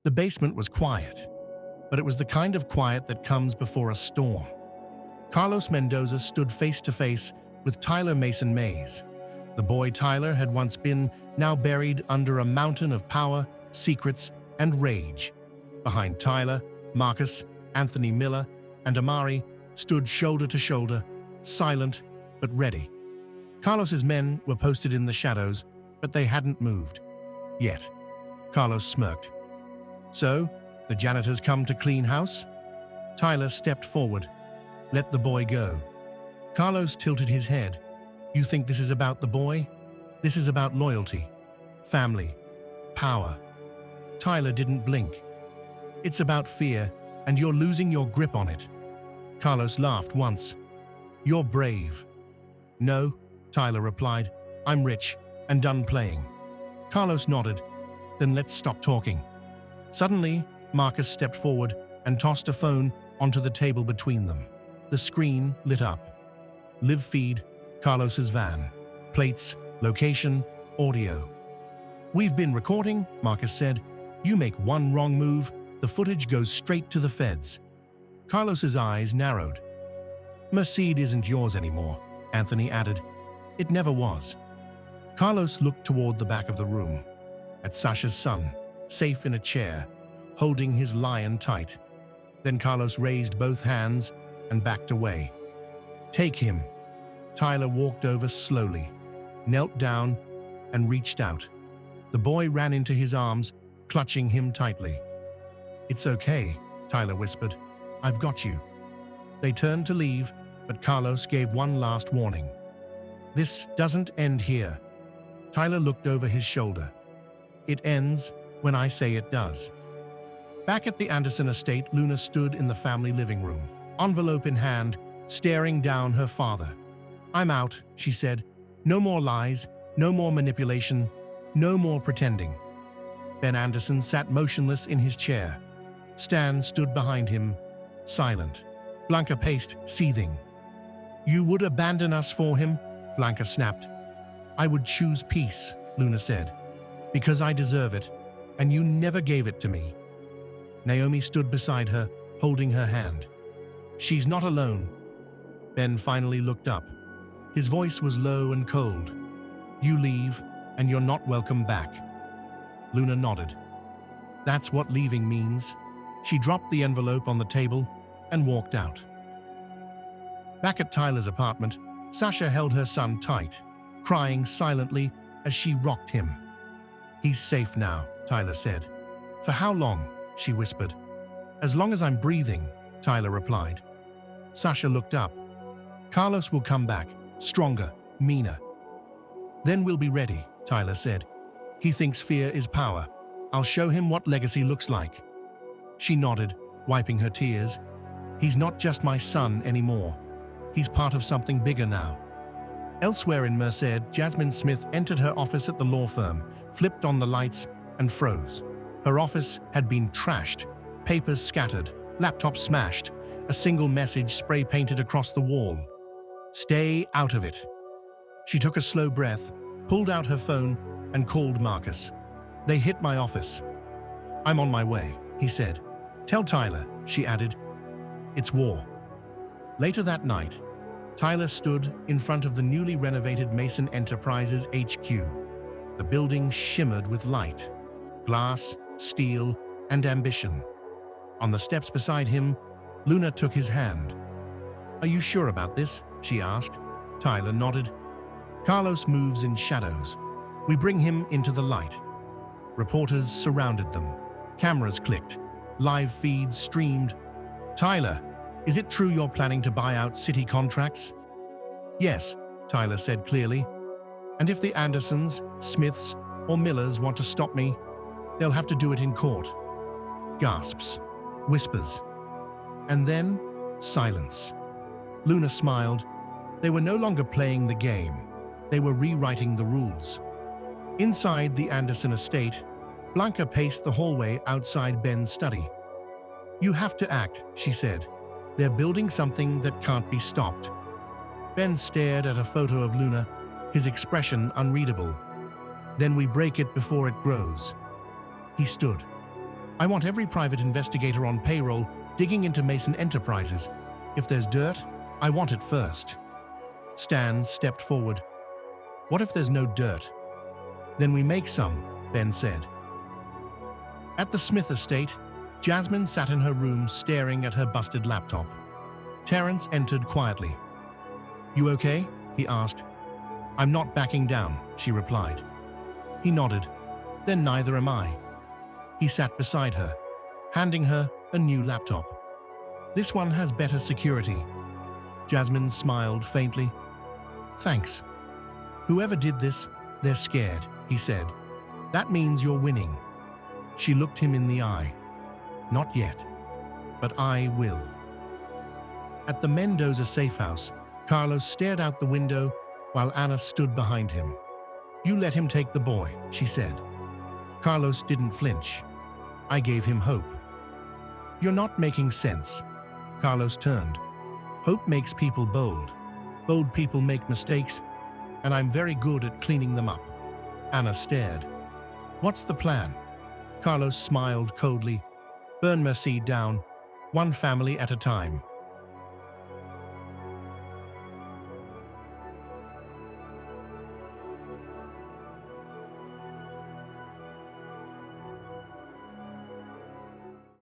The basement was quiet, but it was the kind of quiet that comes before a storm. Carlos Mendoza stood face to face with Tyler Mason Mays. The boy Tyler had once been, now buried under a mountain of power, secrets, and rage. Behind Tyler, Marcus, Anthony Miller, and Amari stood shoulder to shoulder, silent but ready. Carlos's men were posted in the shadows, but they hadn't moved. Yet. Carlos smirked. "So, the janitors come to clean house?" Tyler stepped forward. "Let the boy go." Carlos tilted his head. "You think this is about the boy? This is about loyalty, family, power." Tyler didn't blink. "It's about fear, and you're losing your grip on it." Carlos laughed once. "You're brave." "No," Tyler replied. "I'm rich and done playing." Carlos nodded. "Then let's stop talking." Suddenly, Marcus stepped forward and tossed a phone onto the table between them. The screen lit up. Live feed, Carlos's van. Plates, location, audio. "We've been recording," Marcus said. "You make one wrong move, the footage goes straight to the feds." Carlos's eyes narrowed. "Mercedes isn't yours anymore," Anthony added. "It never was." Carlos looked toward the back of the room, at Sasha's son, safe in a chair, holding his lion tight. Then Carlos raised both hands and backed away. "Take him." Tyler walked over slowly, knelt down, and reached out. The boy ran into his arms, clutching him tightly. "It's okay," Tyler whispered. "I've got you." They turned to leave, but Carlos gave one last warning. "This doesn't end here." Tyler looked over his shoulder. "It ends when I say it does." Back at the Anderson estate, Luna stood in the family living room, envelope in hand, staring down her father. "I'm out," she said. "No more lies, no more manipulation, no more pretending." Ben Anderson sat motionless in his chair. Stan stood behind him, silent. Blanca paced, seething. "You would abandon us for him?" Blanca snapped. "I would choose peace," Luna said, "because I deserve it, and you never gave it to me." Naomi stood beside her, holding her hand. "She's not alone." Ben finally looked up. His voice was low and cold. "You leave, and you're not welcome back." Luna nodded. "That's what leaving means." She dropped the envelope on the table and walked out. Back at Tyler's apartment, Sasha held her son tight, crying silently as she rocked him. "He's safe now," Tyler said. "For how long?" she whispered. "As long as I'm breathing," Tyler replied. Sasha looked up. "Carlos will come back, stronger, meaner." "Then we'll be ready," Tyler said. "He thinks fear is power. I'll show him what legacy looks like." She nodded, wiping her tears. "He's not just my son anymore. He's part of something bigger now." Elsewhere in Merced, Jasmine Smith entered her office at the law firm, flipped on the lights, and froze. Her office had been trashed, papers scattered, laptops smashed, a single message spray-painted across the wall. "Stay out of it." She took a slow breath, pulled out her phone, and called Marcus. "They hit my office." "I'm on my way," he said. "Tell Tyler," she added. "It's war." Later that night, Tyler stood in front of the newly renovated Mason Enterprises HQ. The building shimmered with light, glass, steel, and ambition. On the steps beside him, Luna took his hand. "Are you sure about this?" she asked. Tyler nodded. "Carlos moves in shadows. We bring him into the light." Reporters surrounded them. Cameras clicked. Live feeds streamed. "Tyler, is it true you're planning to buy out city contracts?" "Yes," Tyler said clearly. "And if the Andersons, Smiths, or Millers want to stop me, they'll have to do it in court." Gasps. Whispers. And then, silence. Luna smiled. They were no longer playing the game. They were rewriting the rules. Inside the Anderson estate, Blanca paced the hallway outside Ben's study. "You have to act," she said. "They're building something that can't be stopped." Ben stared at a photo of Luna, his expression unreadable. "Then we break it before it grows." He stood. I want every private investigator on payroll digging into Mason Enterprises. If there's dirt, I want it first. Stan stepped forward. What if there's no dirt? Then we make some, Ben said. At the Smith estate, Jasmine sat in her room staring at her busted laptop. Terrence entered quietly. You okay? He asked. I'm not backing down, she replied. He nodded. Then neither am I. He sat beside her, handing her a new laptop. This one has better security. Jasmine smiled faintly. Thanks. Whoever did this, they're scared, he said. That means you're winning. She looked him in the eye. Not yet, but I will. At the Mendoza safe house, Carlos stared out the window while Anna stood behind him. You let him take the boy, she said. Carlos didn't flinch. I gave him hope. You're not making sense. Carlos turned. Hope makes people bold. Bold people make mistakes, and I'm very good at cleaning them up. Anna stared. What's the plan? Carlos smiled coldly. Burn Mercedes down, one family at a time.